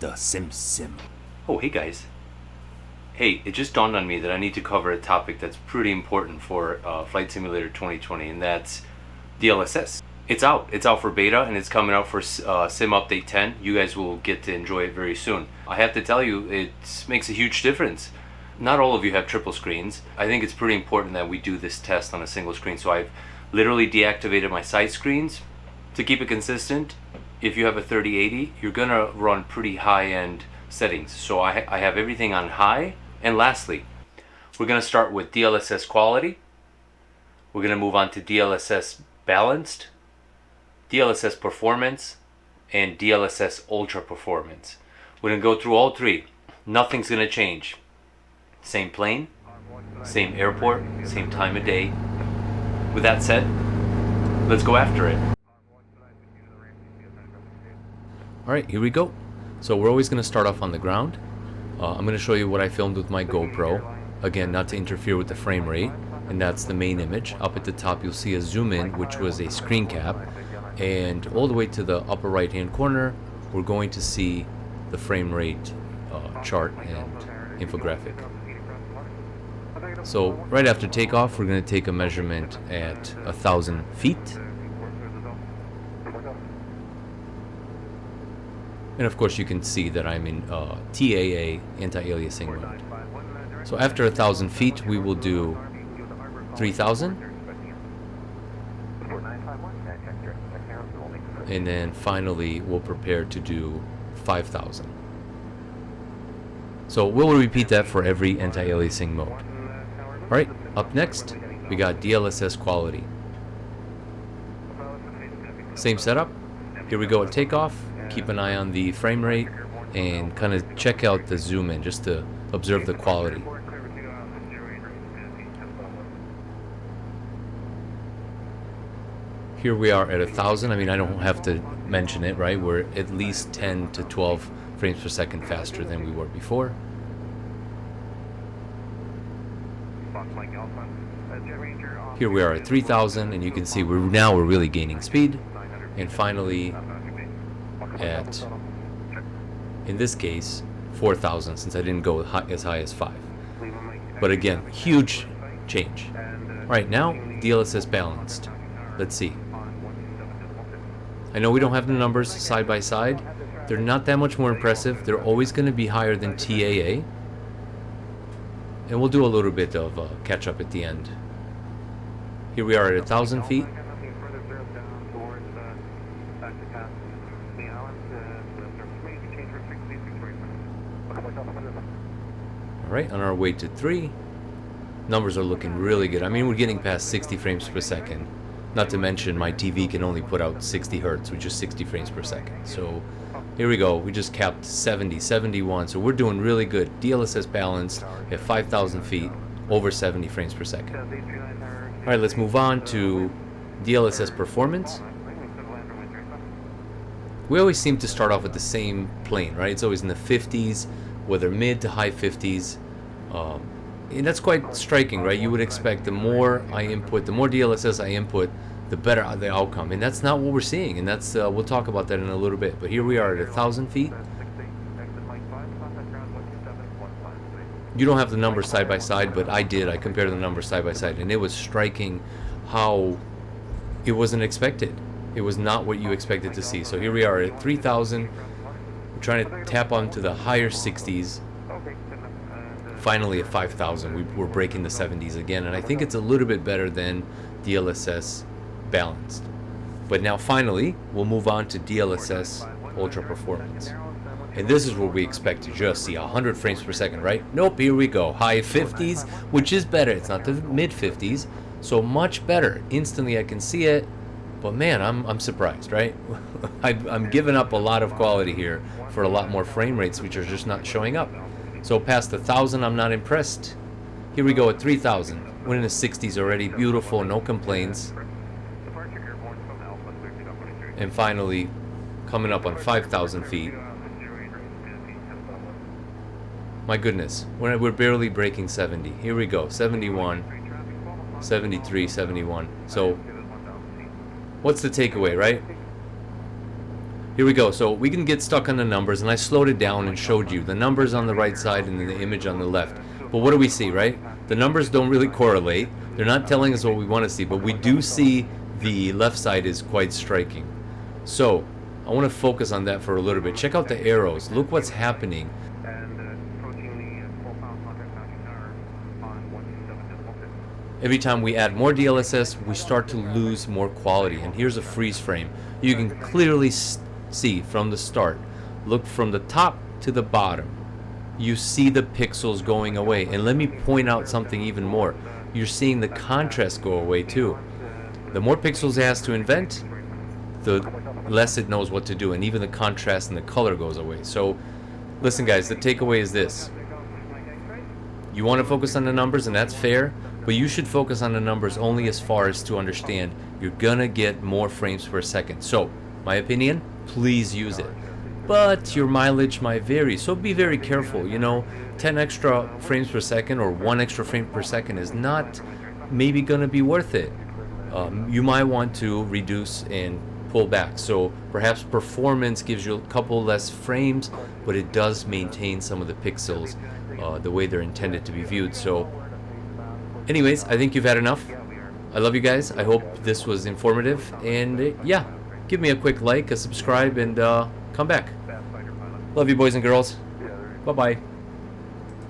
the sim. Oh, hey guys. Hey, it just dawned on me that I need to cover a topic that's pretty important for Flight Simulator 2020, and that's DLSS. It's out for beta, and it's coming out for Sim Update 10. You guys will get to enjoy it very soon. I have to tell you, it makes a huge difference. Not all of you have triple screens. I think it's pretty important that we do this test on a single screen, so I've literally deactivated my side screens to keep it consistent. If you have a 3080, you're gonna run pretty high-end settings. So I have everything on high. And lastly, we're gonna start with DLSS Quality. We're gonna move on to DLSS Balanced, DLSS Performance, and DLSS Ultra Performance. We're gonna go through all three. Nothing's gonna change. Same plane, same airport, same time of day. With that said, let's go after it. Alright, here we go. So we're always going to start off on the ground. I'm going to show you what I filmed with my GoPro. Again, not to interfere with the frame rate. And that's the main image. Up at the top you'll see a zoom in, which was a screen cap. And all the way to the upper right hand corner, we're going to see the frame rate chart and infographic. So right after takeoff, we're going to take a measurement at 1,000 feet. And of course you can see that I'm in TAA, anti-aliasing mode. So after 1,000 feet we will do 3,000. And then finally we'll prepare to do 5,000. So we'll repeat that for every anti-aliasing mode. Alright, up next we got DLSS Quality. Same setup. Here we go at takeoff. Keep an eye on the frame rate and kind of check out the zoom in just to observe the quality. Here we are at 1,000. I mean, I don't have to mention it, right? We're at least 10 to 12 frames per second faster than we were before. Here we are at 3,000, and you can see we're really gaining speed. And finally, at, in this case, 4,000, since I didn't go as high as 5. But again, huge change. Alright, now DLSS Balanced. Let's see. I know we don't have the numbers side by side. They're not that much more impressive. They're always going to be higher than TAA. And we'll do a little bit of catch up at the end. Here we are at 1,000 feet. Alright, on our way to 3. Numbers are looking really good. I mean, we're getting past 60 frames per second. Not to mention my TV can only put out 60 hertz, which is 60 frames per second. So here we go. We just capped 70, 71. So we're doing really good. DLSS Balanced at 5,000 feet, over 70 frames per second. Alright, let's move on to DLSS Performance. We always seem to start off with the same plane, right? It's always in the 50s, whether mid to high 50s. And that's quite striking, right? You would expect the more I input, the more DLSS I input, the better the outcome. And that's not what we're seeing. And that's we'll talk about that in a little bit. But here we are at 1,000 feet. You don't have the numbers side by side, but I did. I compared the numbers side by side, and it was striking how it wasn't expected. It was not what you expected to see. So here we are at 3,000. We're trying to tap onto the higher 60s. Finally at 5,000, we're breaking the 70s again, and I think it's a little bit better than DLSS Balanced. But now finally, we'll move on to DLSS Ultra Performance. And this is where we expect to just see 100 frames per second, right? Nope, here we go. High 50s, which is better. It's not the mid 50s, so much better. Instantly I can see it, but man, I'm surprised, right? I'm giving up a lot of quality here for a lot more frame rates, which are just not showing up. So past 1,000, I'm not impressed. Here we go at 3,000. We're in the 60s already. Beautiful, no complaints. And finally, coming up on 5,000 feet. My goodness, we're barely breaking 70. Here we go, 71, 73, 71. So, what's the takeaway, right? here we go. So we can get stuck on the numbers, and I slowed it down and showed you the numbers on the right side and then the image on the left. But what do we see, right? The numbers don't really correlate. They're not telling us what we want to see, but we do see the left side is quite striking. So I want to focus on that for a little bit. Check out the arrows. Look what's happening. Every time we add more DLSS, we start to lose more quality. And here's a freeze frame. You can clearly see from the start. Look from the top to the bottom. You see the pixels going away. And let me point out something even more. You're seeing the contrast go away too. The more pixels it has to invent, the less it knows what to do. And even the contrast and the color goes away. So listen guys, the takeaway is this. You want to focus on the numbers, and that's fair. But you should focus on the numbers only as far as to understand you're gonna get more frames per second. So, my opinion, please use it. But your mileage might vary, so be very careful. You know, 10 extra frames per second or 1 extra frame per second is not maybe gonna be worth it. You might want to reduce and pull back. So perhaps performance gives you a couple less frames, but it does maintain some of the pixels the way they're intended to be viewed. So anyways, I think you've had enough. I love you guys. I hope this was informative. And yeah, give me a quick like, a subscribe, and come back. Love you, boys and girls. Bye-bye.